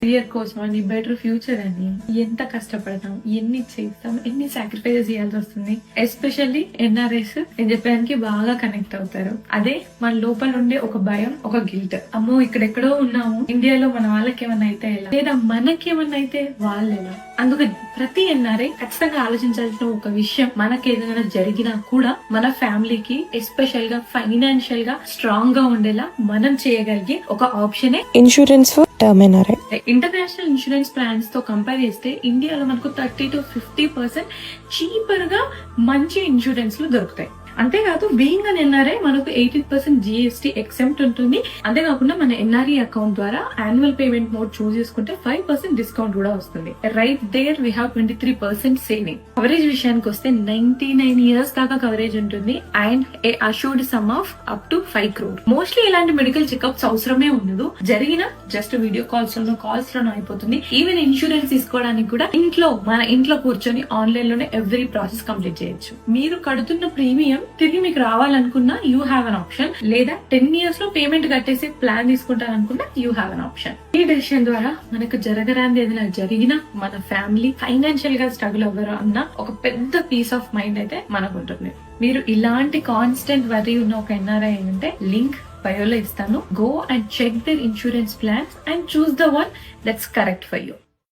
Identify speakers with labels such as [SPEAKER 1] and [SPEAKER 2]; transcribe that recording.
[SPEAKER 1] Career కోసం అని, better future అని ఎంత కష్టపడతాం, ఎన్ని చేస్తాం, ఎన్ని సాక్రిఫైజెస్ చేయాల్సి వస్తుంది. ఎస్పెషల్లీ ఎన్ఆర్ఐస్ నేను చెప్పడానికి బాగా కనెక్ట్ అవుతారు. అదే మన లోపల ఉండే ఒక భయం, ఒక గిల్ట్. అమ్మో ఇక్కడెక్కడో ఉన్నాము, ఇండియాలో మన వాళ్ళకి ఏమన్నా అయితే ఎలా, లేదా మనకి ఏమన్నా అయితే వాళ్ళు ఎలా. అందుకే ప్రతి ఎన్ఆర్ఐ ఖచ్చితంగా ఆలోచించాల్సిన ఒక విషయం, మనకి ఏదైనా జరిగినా కూడా మన ఫ్యామిలీకి ఎస్పెషల్ గా ఫైనాన్షియల్ గా స్ట్రాంగ్ గా ఉండేలా మనం చేయగలిగే ఒక ఆప్షనే
[SPEAKER 2] insurance for term NRI.
[SPEAKER 1] International insurance plans తో కంపేర్ చేస్తే ఇండియాలో మనకు 30 to 50% చీపర్ గా మంచి ఇన్సూరెన్స్లు దొరుకుతాయి. అంతేకాదు బీయింగ్ అన్ ఎన్ఆర్ఐ మనకు 18% GST ఎక్సెంప్ట్ ఉంటుంది. అంతేకాకుండా మన ఎన్ఆర్ఐ అకౌంట్ ద్వారా యాన్యువల్ పేమెంట్ మోడ్ చూస్ చేసుకుంటే 5% డిస్కౌంట్ కూడా వస్తుంది. Right there we have 23% saving. Coverage విషయానికి వస్తే 99 years దాకా కవరేజ్ ఉంటుంది and a assured sum of up to 5 crore. Mostly ఇలాంటి మెడికల్ చెకప్స్ అవసరమే ఉండదు. జరిగిన జస్ట్ వీడియో కాల్స్ లోనో అయిపోతుంది. ఈవెన్ ఇన్సూరెన్స్ తీసుకోవడానికి కూడా మన ఇంట్లో కూర్చొని ఆన్లైన్ లోనే ఎవ్రీ ప్రాసెస్ కంప్లీట్ చేయొచ్చు. మీరు కడుతున్న ప్రీమియం తిరిగి మీకు రావాలనుకున్నా యూ హ్యావ్ అన్ ఆప్షన్, లేదా 10 years లో పేమెంట్ కట్టేసి ప్లాన్ తీసుకుంటారనుకున్నా యూ హ్యావ్ అన్ ఆప్షన్. ఈ డెసిషన్ ద్వారా మనకు జరగరాంది ఏదైనా జరిగినా మన ఫ్యామిలీ ఫైనాన్షియల్ గా స్ట్రగుల్ అవ్వరు అన్న ఒక పెద్ద పీస్ ఆఫ్ మైండ్ అయితే మనకు ఉంటుంది. మీరు ఇలాంటి కాన్స్టెంట్ వరీ ఉన్న ఒక ఎన్ఆర్ఐ అంటే లింక్ బయోలో ఇస్తాను. Go and check their insurance plans and choose the one that's correct for you.